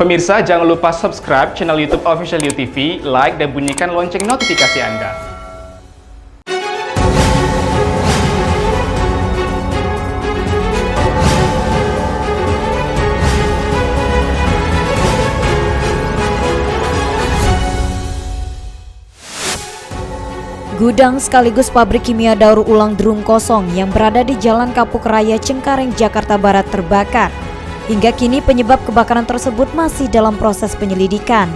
Pemirsa, jangan lupa subscribe channel YouTube Official UTV, like dan bunyikan lonceng notifikasi Anda. Gudang sekaligus pabrik kimia daur ulang drum kosong yang berada di Jalan Kapuk Raya Cengkareng, Jakarta Barat terbakar. Hingga kini penyebab kebakaran tersebut masih dalam proses penyelidikan.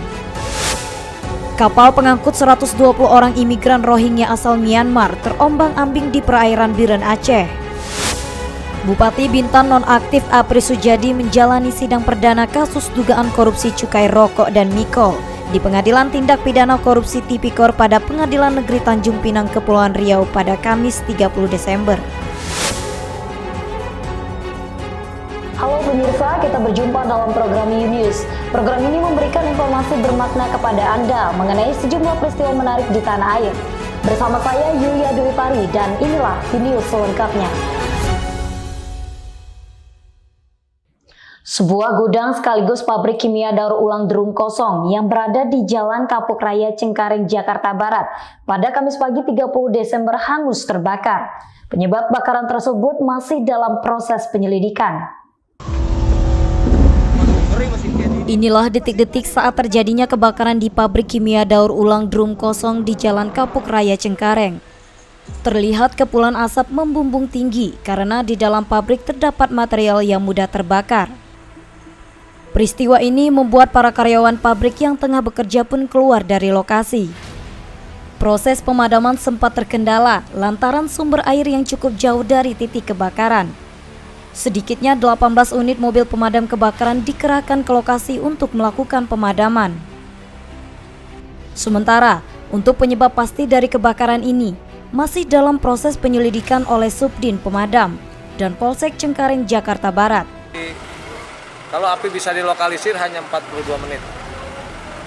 Kapal pengangkut 120 orang imigran Rohingya asal Myanmar terombang-ambing di perairan Biren, Aceh. Bupati Bintan nonaktif Apri Sujadi menjalani sidang perdana kasus dugaan korupsi cukai rokok dan mikol di Pengadilan Tindak Pidana Korupsi Tipikor pada Pengadilan Negeri Tanjung Pinang, Kepulauan Riau pada Kamis 30 Desember. Halo pemirsa, kita berjumpa dalam program U-News. Program ini memberikan informasi bermakna kepada Anda mengenai sejumlah peristiwa menarik di tanah air. Bersama saya Yulia Dwi Pari dan inilah U-News selengkapnya. Sebuah gudang sekaligus pabrik kimia daur ulang drum kosong yang berada di Jalan Kapuk Raya Cengkareng, Jakarta Barat pada Kamis pagi 30 Desember hangus terbakar. Penyebab bakaran tersebut masih dalam proses penyelidikan. Inilah detik-detik saat terjadinya kebakaran di pabrik kimia daur ulang drum kosong di Jalan Kapuk Raya Cengkareng. Terlihat kepulan asap membumbung tinggi karena di dalam pabrik terdapat material yang mudah terbakar. Peristiwa ini membuat para karyawan pabrik yang tengah bekerja pun keluar dari lokasi. Proses pemadaman sempat terkendala lantaran sumber air yang cukup jauh dari titik kebakaran. Sedikitnya 18 unit mobil pemadam kebakaran dikerahkan ke lokasi untuk melakukan pemadaman. Sementara, untuk penyebab pasti dari kebakaran ini masih dalam proses penyelidikan oleh Subdin Pemadam dan Polsek Cengkareng, Jakarta Barat. Kalau api bisa dilokalisir hanya 42 menit.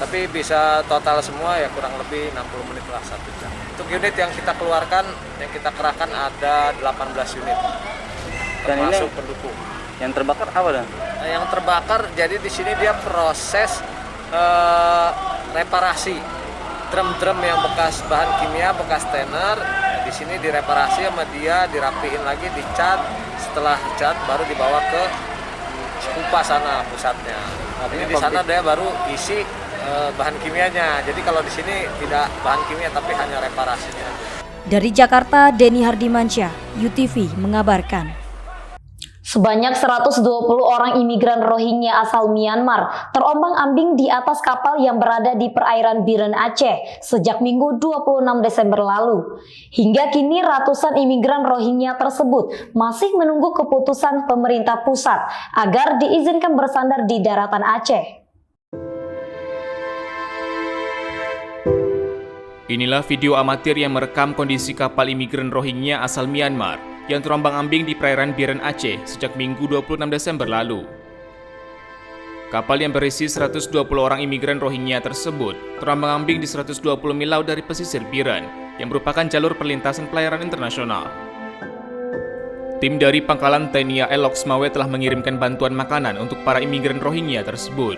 Tapi bisa total semua ya kurang lebih 60 menit lah 1 jam. Untuk unit yang kita keluarkan, yang kita kerahkan ada 18 unit. Termasuk pendukung. Yang terbakar apa dan? Yang terbakar jadi di sini dia proses reparasi drum-drum yang bekas bahan kimia, bekas tenor. Di sini direparasi sama dia, dirapiin lagi, dicat. Setelah cat baru dibawa ke Cikupa sana pusatnya. Jadi di sana dia baru isi bahan kimianya. Jadi kalau di sini tidak bahan kimia tapi hanya reparasinya. Dari Jakarta, Denny Hardimansyah, UTV mengabarkan. Sebanyak 120 orang imigran Rohingya asal Myanmar terombang-ambing di atas kapal yang berada di perairan Biren, Aceh sejak Minggu 26 Desember lalu. Hingga kini ratusan imigran Rohingya tersebut masih menunggu keputusan pemerintah pusat agar diizinkan bersandar di daratan Aceh. Inilah video amatir yang merekam kondisi kapal imigran Rohingya asal Myanmar yang terombang-ambing di perairan Biren, Aceh sejak Minggu 26 Desember lalu. Kapal yang berisi 120 orang imigran Rohingya tersebut terombang-ambing di 120 mil laut dari pesisir Biren yang merupakan jalur perlintasan pelayaran internasional. Tim dari Pangkalan TNI AL Loksmawe telah mengirimkan bantuan makanan untuk para imigran Rohingya tersebut.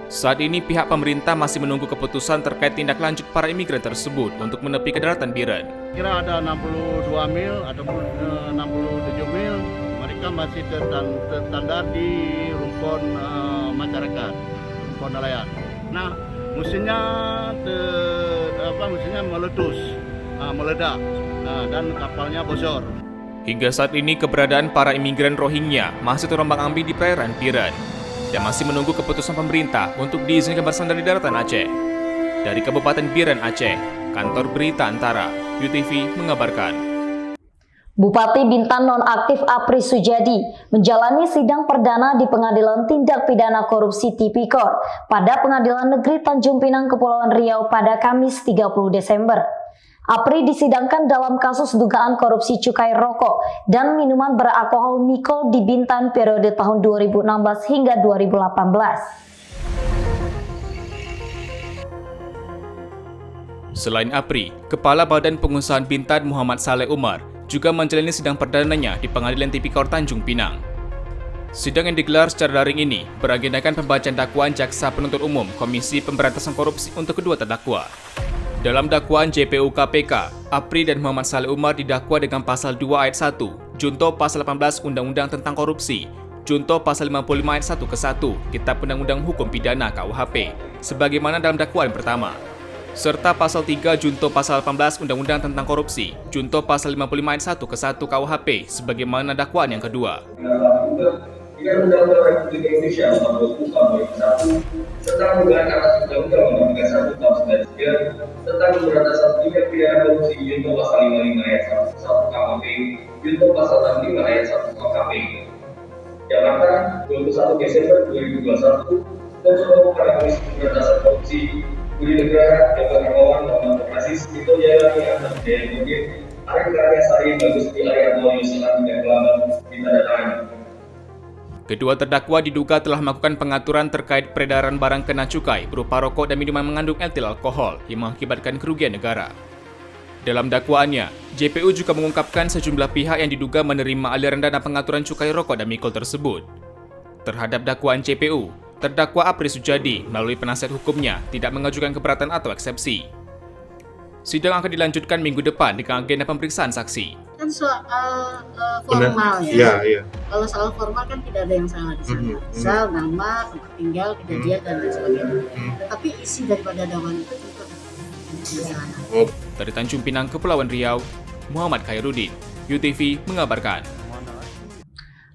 Saat ini pihak pemerintah masih menunggu keputusan terkait tindak lanjut para imigran tersebut untuk menepi ke daratan Biren. Kira ada 62 mil ataupun 67 mil, mereka masih tertanda di rumpun masyarakat, rumpun nelayan. Nah, mesinnya meledak, dan kapalnya bocor. Hingga saat ini keberadaan para imigran Rohingya masih terombang-ambing di perairan Biren dan masih menunggu keputusan pemerintah untuk diizinkan bersandar di daratan Aceh. Dari Kabupaten Biren, Aceh, Kantor Berita Antara, UTV mengabarkan. Bupati Bintan nonaktif Apri Sujadi menjalani sidang perdana di Pengadilan Tindak Pidana Korupsi Tipikor pada Pengadilan Negeri Tanjung Pinang, Kepulauan Riau pada Kamis 30 Desember. Apri disidangkan dalam kasus dugaan korupsi cukai rokok dan minuman beralkohol mikol di Bintan periode tahun 2016 hingga 2018. Selain Apri, Kepala Badan Pengusahaan Bintan Muhammad Saleh Umar juga menjalani sidang perdananya di Pengadilan Tipikor Tanjung Pinang. Sidang yang digelar secara daring ini beragendakan pembacaan dakwaan Jaksa Penuntut Umum Komisi Pemberantasan Korupsi untuk kedua terdakwa. Dalam dakwaan JPU KPK, Apri dan Muhammad Saleh Umar didakwa dengan pasal 2 ayat 1, junto pasal 18 Undang-Undang tentang Korupsi, junto pasal 55 ayat 1 ke 1 Kitab Undang-Undang Hukum Pidana KUHP, sebagaimana dalam dakwaan pertama. Serta pasal 3 junto pasal 18 Undang-Undang tentang Korupsi, junto pasal 55 ayat 1 ke 1 KUHP, sebagaimana dakwaan yang kedua. Dengan Undang-Undang Republik Indonesia Nomor 20 Tahun 2001 tentang perubahan atas Undang-Undang Nomor 31 Tahun 1993 tentang pemberantasan tindak pidana korupsi junto pasal 55 ayat 1 KUHP junto pasal 65 ayat 1 KUHP. Jakarta, 21 Desember 2021. Terus pada Komisi Pemberantasan Korupsi Budi Negara, Dr. Hermawan, Muhammad Operasi Sito Jayalani, Ahmad Jaya Mungkin, Arif Karya Sari, Bagus Ilai, Atau Yusulan, dan Kelaman ditandatangani. Kedua terdakwa diduga telah melakukan pengaturan terkait peredaran barang kena cukai berupa rokok dan minuman mengandung etil alkohol yang mengakibatkan kerugian negara. Dalam dakwaannya, JPU juga mengungkapkan sejumlah pihak yang diduga menerima aliran dana pengaturan cukai rokok dan mikul tersebut. Terhadap dakwaan JPU, terdakwa Apri Sujadi melalui penasihat hukumnya tidak mengajukan keberatan atau eksepsi. Sidang akan dilanjutkan minggu depan dengan agenda pemeriksaan saksi. Kan soal formal ya. Iya. Kalau soal formal kan tidak ada yang salah di sana. Misal nama, tempat tinggal, kejadian dan lain sebagainya. Tetapi isi daripada dakwaan itu juga masalah. Dari Tanjung Pinang, Kepulauan Riau, Muhammad Khairuddin, UTV mengabarkan.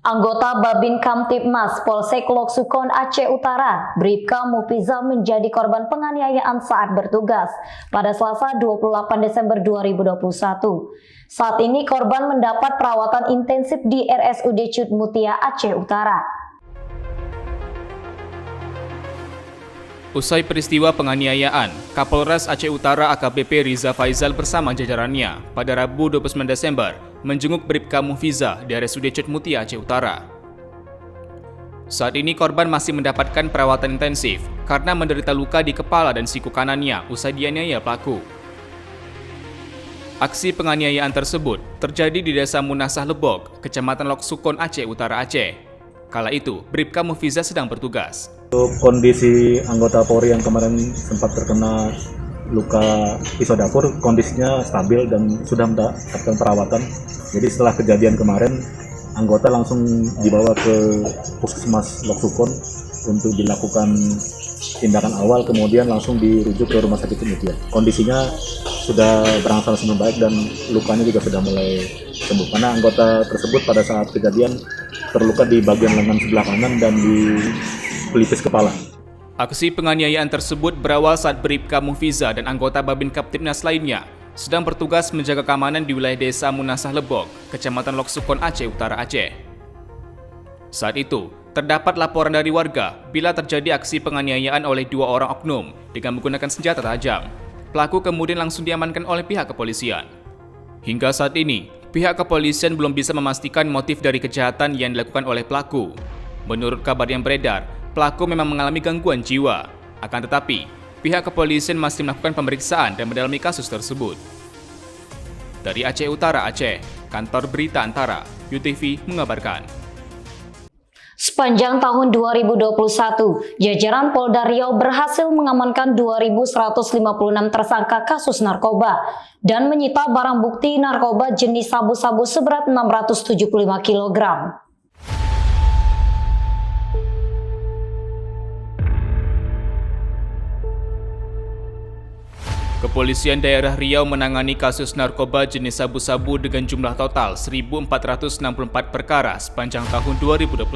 Anggota Babin Kamtibmas Polsek Loksukon Aceh Utara, Bribka Mufiza menjadi korban penganiayaan saat bertugas pada Selasa 28 Desember 2021. Saat ini korban mendapat perawatan intensif di RSUD Cut Mutia Aceh Utara. Usai peristiwa penganiayaan, Kapolres Aceh Utara AKBP Riza Faizal bersama jajarannya pada Rabu 29 Desember menjenguk Bribka Mufiza di RSUD Cut Mutia Aceh Utara. Saat ini korban masih mendapatkan perawatan intensif karena menderita luka di kepala dan siku kanannya usai dianiaya pelaku. Aksi penganiayaan tersebut terjadi di Desa Munasah Lebok, Kecamatan Loksukon Aceh Utara Aceh. Kala itu, Bribka Mufiza sedang bertugas. Untuk kondisi anggota Polri yang kemarin sempat terkena luka pisau dapur, kondisinya stabil dan sudah mendapatkan perawatan. Jadi setelah kejadian kemarin, anggota langsung dibawa ke Puskesmas Loksukon untuk dilakukan tindakan awal, kemudian langsung dirujuk ke Rumah Sakit Mutia. Kondisinya sudah berangsur-angsur membaik dan lukanya juga sudah mulai sembuh. Karena anggota tersebut pada saat kejadian terluka di bagian lengan sebelah kanan dan di pelipis kepala. Aksi penganiayaan tersebut berawal saat Bribka Mufiza dan anggota Babin Kamtibnas lainnya sedang bertugas menjaga keamanan di wilayah Desa Munasah Lebok, Kecamatan Loksukon Aceh Utara Aceh. Saat itu, terdapat laporan dari warga bila terjadi aksi penganiayaan oleh dua orang oknum dengan menggunakan senjata tajam. Pelaku kemudian langsung diamankan oleh pihak kepolisian. Hingga saat ini, pihak kepolisian belum bisa memastikan motif dari kejahatan yang dilakukan oleh pelaku. Menurut kabar yang beredar, pelaku memang mengalami gangguan jiwa. Akan tetapi, pihak kepolisian masih melakukan pemeriksaan dan mendalami kasus tersebut. Dari Aceh Utara Aceh, Kantor Berita Antara, UTV mengabarkan. Sepanjang tahun 2021, jajaran Polda Riau berhasil mengamankan 2.156 tersangka kasus narkoba dan menyita barang bukti narkoba jenis sabu-sabu seberat 675 kg. Kepolisian daerah Riau menangani kasus narkoba jenis sabu-sabu dengan jumlah total 1.464 perkara sepanjang tahun 2021.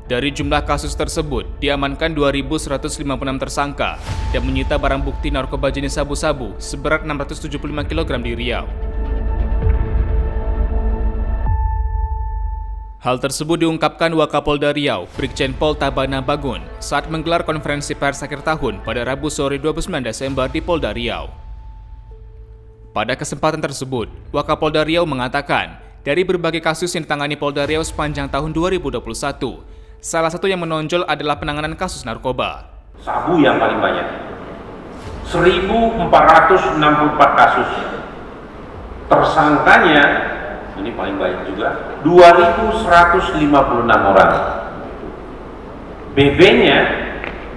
Dari jumlah kasus tersebut, diamankan 2.156 tersangka dan menyita barang bukti narkoba jenis sabu-sabu seberat 675 kg di Riau. Hal tersebut diungkapkan Wakapolda Riau, Brigjen Pol Tabana Bagun, saat menggelar konferensi pers akhir tahun pada Rabu sore 29 Desember di Polda Riau. Pada kesempatan tersebut, Wakapolda Riau mengatakan, dari berbagai kasus yang ditangani Polda Riau sepanjang tahun 2021, salah satu yang menonjol adalah penanganan kasus narkoba. Sabu yang paling banyak, 1.464 kasus. Tersangkanya ini paling banyak juga, 2.156 orang. BB-nya,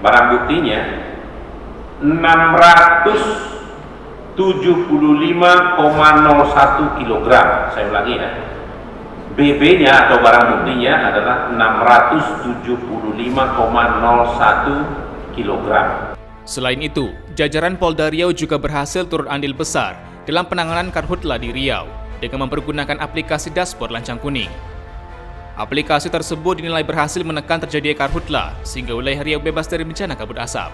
barang buktinya, 675,01 kg. Saya ulangi ya. BB-nya atau barang buktinya adalah 675,01 kg. Selain itu, jajaran Polda Riau juga berhasil turut andil besar dalam penanganan karhutla di Riau dengan mempergunakan aplikasi dashboard Lancang Kuning. Aplikasi tersebut dinilai berhasil menekan terjadinya karhutla sehingga wilayah Riau bebas dari bencana kabut asap.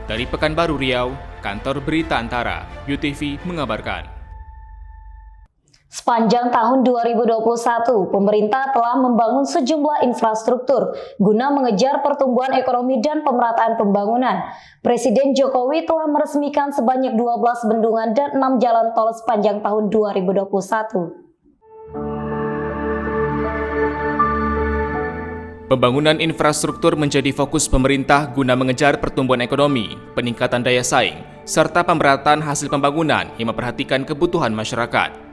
Dari Pekanbaru Riau, Kantor Berita Antara, UTV mengabarkan. Sepanjang tahun 2021, pemerintah telah membangun sejumlah infrastruktur guna mengejar pertumbuhan ekonomi dan pemerataan pembangunan. Presiden Jokowi telah meresmikan sebanyak 12 bendungan dan 6 jalan tol sepanjang tahun 2021. Pembangunan infrastruktur menjadi fokus pemerintah guna mengejar pertumbuhan ekonomi, peningkatan daya saing, serta pemerataan hasil pembangunan yang memperhatikan kebutuhan masyarakat.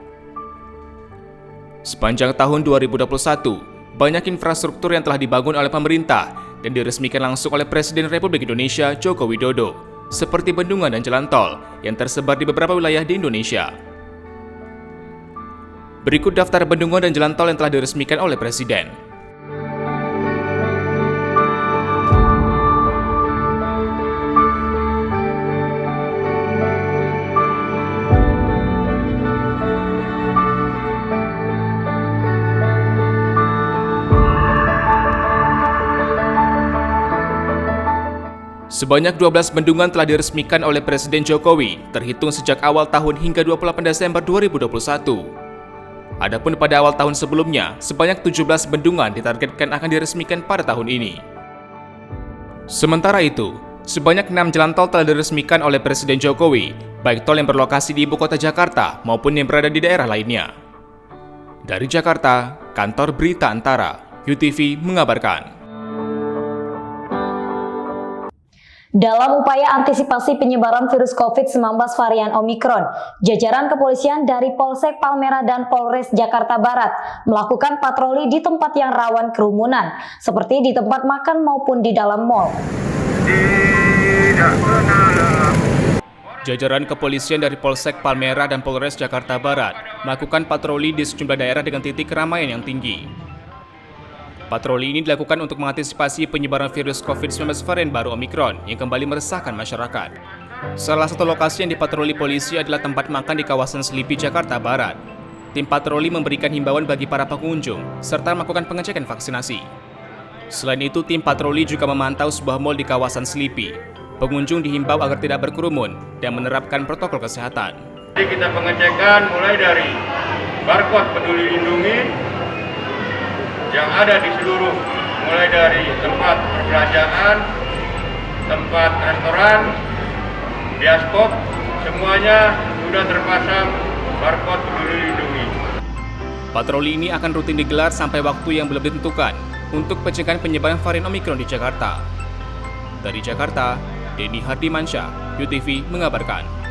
Sepanjang tahun 2021, banyak infrastruktur yang telah dibangun oleh pemerintah dan diresmikan langsung oleh Presiden Republik Indonesia Joko Widodo, seperti bendungan dan jalan tol yang tersebar di beberapa wilayah di Indonesia. Berikut daftar bendungan dan jalan tol yang telah diresmikan oleh Presiden. Sebanyak 12 bendungan telah diresmikan oleh Presiden Jokowi, terhitung sejak awal tahun hingga 28 Desember 2021. Adapun pada awal tahun sebelumnya, sebanyak 17 bendungan ditargetkan akan diresmikan pada tahun ini. Sementara itu, sebanyak 6 jalan tol telah diresmikan oleh Presiden Jokowi, baik tol yang berlokasi di ibu kota Jakarta maupun yang berada di daerah lainnya. Dari Jakarta, Kantor Berita Antara, UTV mengabarkan. Dalam upaya antisipasi penyebaran virus COVID-19 varian Omikron, jajaran kepolisian dari Polsek Palmerah dan Polres Jakarta Barat melakukan patroli di tempat yang rawan kerumunan, seperti di tempat makan maupun di dalam mal. Jajaran kepolisian dari Polsek Palmerah dan Polres Jakarta Barat melakukan patroli di sejumlah daerah dengan titik keramaian yang tinggi. Patroli ini dilakukan untuk mengantisipasi penyebaran virus COVID-19 varian baru Omikron yang kembali meresahkan masyarakat. Salah satu lokasi yang dipatroli polisi adalah tempat makan di kawasan Selipi, Jakarta Barat. Tim patroli memberikan himbauan bagi para pengunjung, serta melakukan pengecekan vaksinasi. Selain itu, tim patroli juga memantau sebuah mal di kawasan Selipi. Pengunjung dihimbau agar tidak berkerumun dan menerapkan protokol kesehatan. Jadi kita pengecekan mulai dari barcode Peduli Lindungi yang ada di seluruh, mulai dari tempat perbelanjaan, tempat restoran, bioskop, semuanya sudah terpasang barcode Peduli Lindungi. Patroli ini akan rutin digelar sampai waktu yang belum ditentukan untuk pencegahan penyebaran varian Omikron di Jakarta. Dari Jakarta, Denny Hardimansyah, UTV mengabarkan.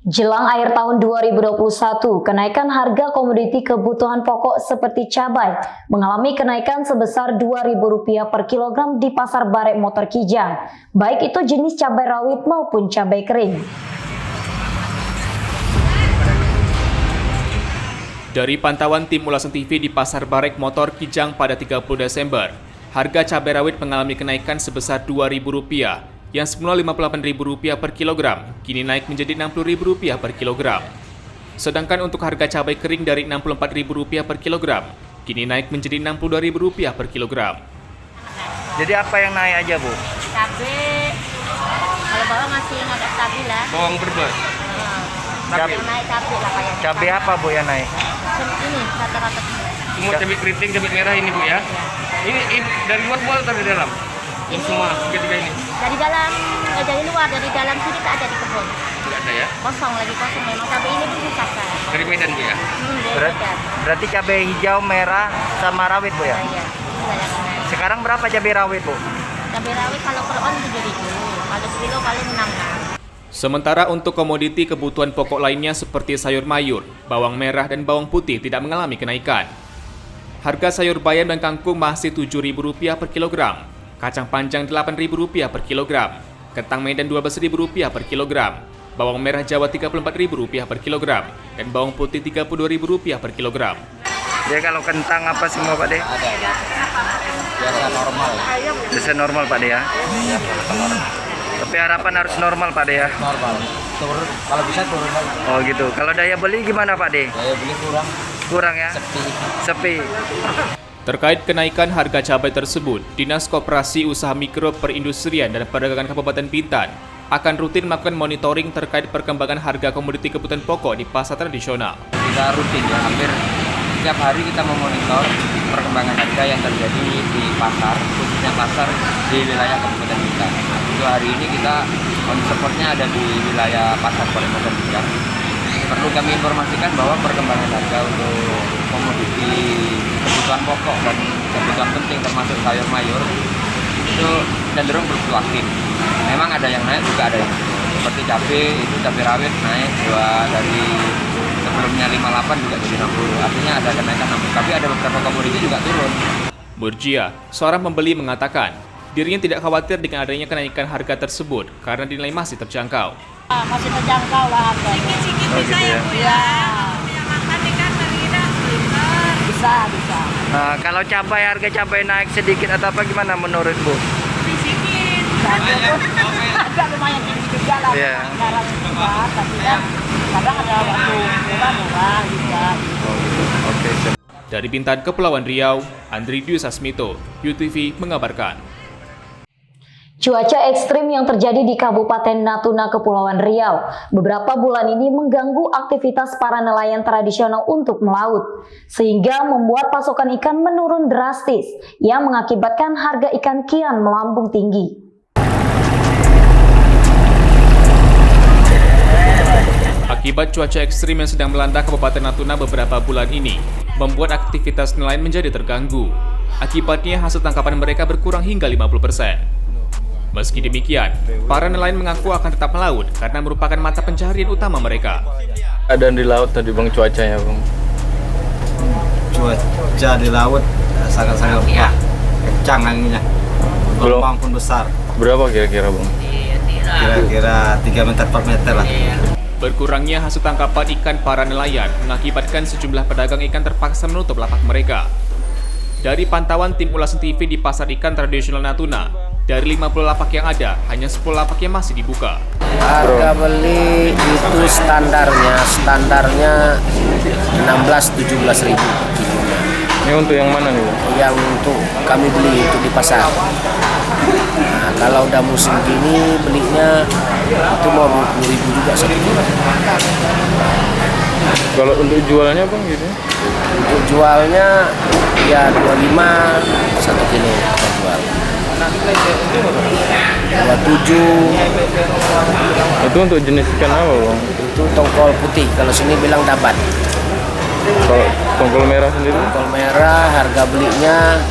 Jelang akhir tahun 2021, kenaikan harga komoditi kebutuhan pokok seperti cabai mengalami kenaikan sebesar Rp2.000 per kilogram di Pasar Barek Motor Kijang, baik itu jenis cabai rawit maupun cabai kering. Dari pantauan tim ulasan TV di Pasar Barek Motor Kijang pada 30 Desember, harga cabai rawit mengalami kenaikan sebesar Rp2.000 yang semula Rp58.000 per kilogram, kini naik menjadi Rp60.000 per kilogram. Sedangkan untuk harga cabai kering dari Rp64.000 per kilogram, kini naik menjadi Rp62.000 per kilogram. Jadi apa yang naik aja, Bu? Cabai, kalau bawang masih agak stabil lah. Bawang berbes. Yang naik cabai lah kayak. Cabai apa, Bu, yang naik? Ini rata-rata Semua cabai keriting, cabai merah ini, Bu, ya? Ini dari luar atau dari dalam? ini semua ketiga ini? Dari dalam, dari luar, dari dalam sini tak ada di kebun. Tidak ada ya? Kosong lagi, kosong. Memang cabai ini pun susah kan. Dari Medan, Bu, ya? Dari Medan. Berarti cabai hijau, merah, sama rawit, Bu, ya? Iya, itulah yang naik. Sekarang berapa cabai rawit, Bu? Cabai rawit kalau per on 7.000, kalau sekilo paling 6 kan. Sementara untuk komoditi kebutuhan pokok lainnya seperti sayur mayur, bawang merah dan bawang putih tidak mengalami kenaikan. Harga sayur bayam dan kangkung masih Rp7.000 per kilogram, kacang panjang Rp8.000 per kilogram, kentang Medan Rp12.000 per kilogram, bawang merah Jawa Rp34.000 per kilogram, dan bawang putih Rp32.000 per kilogram. Ya kalau kentang apa semua Pak De? Ada. Biasa normal. Bisa normal Pak De ya? Ya, normal. Tapi harapan harus normal Pak De ya? Normal. Turun, kalau bisa turun lagi. Oh gitu. Kalau daya beli gimana Pak De? Daya beli kurang. Kurang ya? Sepi. Terkait kenaikan harga cabai tersebut, Dinas Koperasi Usaha Mikro Perindustrian dan Perdagangan Kabupaten Bintan akan rutin melakukan monitoring terkait perkembangan harga komoditi kebutuhan pokok di pasar tradisional. Kita rutin ya, hampir setiap hari kita memonitor perkembangan harga yang terjadi di pasar, khususnya pasar di wilayah Kabupaten Bintan. Untuk hari ini kita on supportnya ada di wilayah pasar Kabupaten Bintan. Perlu kami informasikan bahwa perkembangan harga untuk komoditi kebutuhan pokok dan kebutuhan penting termasuk sayur mayur itu cenderung berfluktuatif. Memang ada yang naik juga ada yang turun. Seperti cabai rawit naik dari sebelumnya 58 juga jadi 60. Artinya ada kenaikan 60. Tapi ada beberapa komoditi juga turun. Murjia, seorang pembeli mengatakan, dirinya tidak khawatir dengan adanya kenaikan harga tersebut karena dinilai masih terjangkau. Masih terjangkau lah harganya. Oh gitu ya? Iya. Bisa. Nah, kalau harga cabai naik sedikit atau apa gimana menurut Bu? Sedikit. Agak lumayan tinggi juga lah. Iya. Tapi kan kadang ada waktu murah juga. Oke. Dari Bintan, Kepulauan Riau, Andri Dwi Sasmito, UTV mengabarkan. Cuaca ekstrim yang terjadi di Kabupaten Natuna, Kepulauan Riau beberapa bulan ini mengganggu aktivitas para nelayan tradisional untuk melaut, sehingga membuat pasokan ikan menurun drastis yang mengakibatkan harga ikan kian melambung tinggi. Akibat cuaca ekstrim yang sedang melanda Kabupaten Natuna beberapa bulan ini, membuat aktivitas nelayan menjadi terganggu. Akibatnya hasil tangkapan mereka berkurang hingga 50%. Meski demikian, para nelayan mengaku akan tetap melaut karena merupakan mata pencaharian utama mereka. Keadaan di laut tadi Bang, cuacanya Bang? Cuaca di laut sangat-sangat kencang anginnya. Gelombang pun besar. Berapa kira-kira Bang? Kira-kira 3 meter per meter lah. Berkurangnya hasil tangkapan ikan para nelayan mengakibatkan sejumlah pedagang ikan terpaksa menutup lapak mereka. Dari pantauan tim ulasan TV di pasar ikan tradisional Natuna, dari 50 lapak yang ada, hanya 10 lapak yang masih dibuka. Harga beli itu standarnya 16-17 ribu. Ini untuk yang mana nih Bang? Yang untuk kami beli itu di pasar. Nah, kalau udah musim gini belinya itu mau 20 ribu juga satu kilo. Kalau untuk jualnya Bang gitu? Untuk jualnya ya 25 satu kilo kita jual. 27. Itu untuk jenis ikan apa Bang? Itu tongkol putih, kalau sini bilang dabat. Kalau tongkol merah sendiri? Tongkol merah harga belinya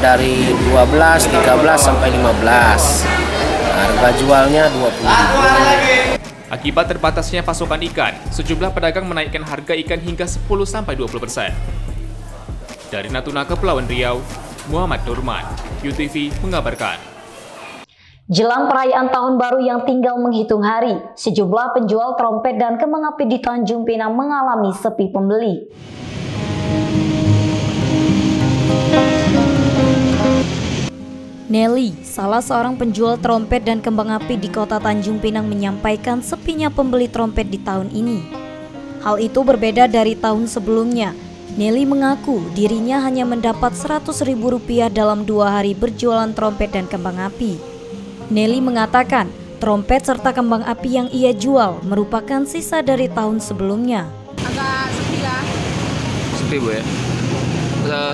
dari 12, 13 sampai 15. Harga jualnya 20.000. Akibat terbatasnya pasokan ikan, sejumlah pedagang menaikkan harga ikan hingga 10-20%. Dari Natuna, Kepulauan Riau, Muhammad Nurman, UTV mengabarkan. Jelang perayaan Tahun Baru yang tinggal menghitung hari, sejumlah penjual trompet dan kembang api di Tanjung Pinang mengalami sepi pembeli. Nelly, salah seorang penjual trompet dan kembang api di kota Tanjung Pinang menyampaikan sepinya pembeli trompet di tahun ini. Hal itu berbeda dari tahun sebelumnya. Nelly mengaku dirinya hanya mendapat Rp100.000 dalam 2 hari berjualan trompet dan kembang api. Nelly mengatakan trompet serta kembang api yang ia jual merupakan sisa dari tahun sebelumnya. Agak sepi lah. Sepi Bu ya?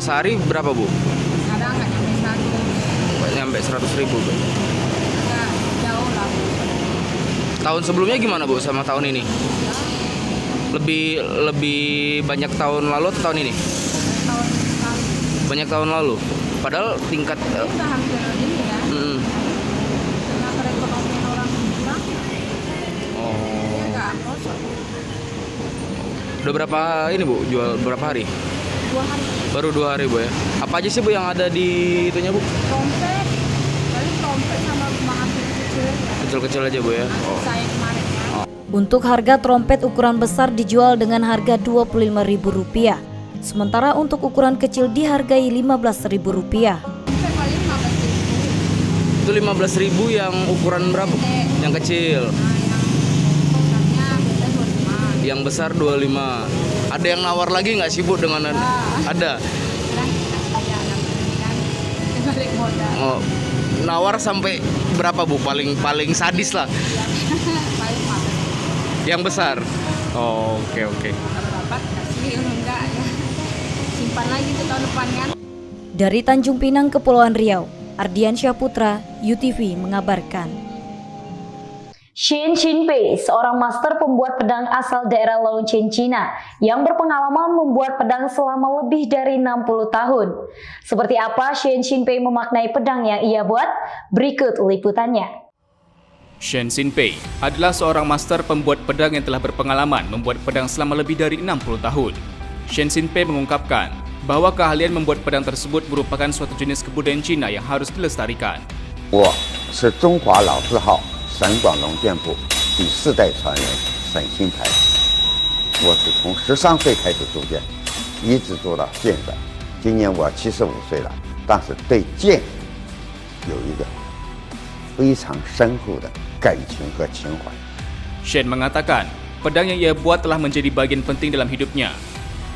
Sehari berapa Bu? Kadang nggak nyampe 100. Nyampe 100.000 Bu? Agak jauh lah. Tahun sebelumnya gimana Bu sama tahun ini? Lebih banyak tahun lalu atau tahun ini? Banyak tahun lalu. Padahal tingkat Udah hampir ini ya. Karena perekonomian orang kurang. kosong. Udah berapa ini Bu jual berapa hari? 2 hari. Baru 2 hari Bu ya. Apa aja sih Bu yang ada di itunya Bu? Trompet, paling trompet sama bahan kecil. Kecil-kecil aja Bu ya. Oh. Saya kemarin ya. Untuk harga trompet ukuran besar dijual dengan harga Rp25.000. Sementara untuk ukuran kecil dihargai Rp15.000. Trompet paling 15.000. Itu 15.000 yang ukuran berapa? Yang kecil. Yang besar 25. Ada yang nawar lagi nggak sih Bu dengan ada? Oh, nawar sampai berapa Bu? Paling sadis lah. Yang besar. Oh, oke. Dapat kasih enggak ya. Simpan lagi ke tahun depan kan. Dari Tanjung Pinang, Kepulauan Riau, Ardian Syahputra, UTV mengabarkan. Shen Xinpei, seorang master pembuat pedang asal daerah Longchen, Cina, yang berpengalaman membuat pedang selama lebih dari 60 tahun. Seperti apa Shen Xinpei memaknai pedang yang ia buat? Berikut liputannya. Shen Xinpei adalah seorang master pembuat pedang yang telah berpengalaman membuat pedang selama lebih dari 60 tahun. Shen Xinpei mengungkapkan bahwa keahlian membuat pedang tersebut merupakan suatu jenis kebudayaan Cina yang harus dilestarikan. 我是中华老字号沈广龙店铺第4代传人沈新台，我是从13岁开始铸剑，一直做到现在。今年我75岁了，但是对剑有一个非常深厚的感情和情怀。 Shen mengatakan, pedang yang ia buat telah menjadi bagian penting dalam hidupnya.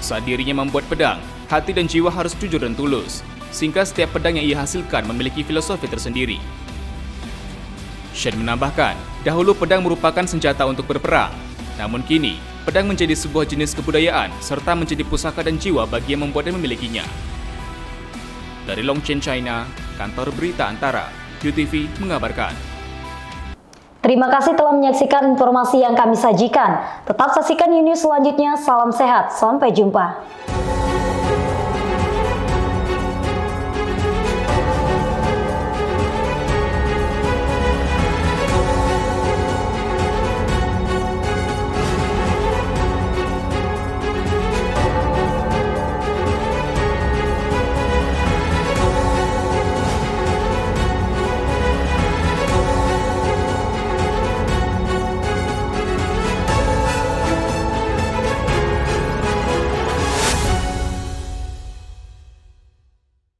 Saat dirinya membuat pedang, hati dan jiwa harus jujur dan tulus, sehingga setiap pedang yang ia hasilkan memiliki filosofi tersendiri. Shen menambahkan, dahulu pedang merupakan senjata untuk berperang, namun kini pedang menjadi sebuah jenis kebudayaan serta menjadi pusaka dan jiwa bagi yang membuat dan memilikinya. Dari Longchen, China, Kantor Berita Antara, UTV mengabarkan. Terima kasih telah menyaksikan informasi yang kami sajikan. Tetap saksikan News selanjutnya. Salam sehat, sampai jumpa.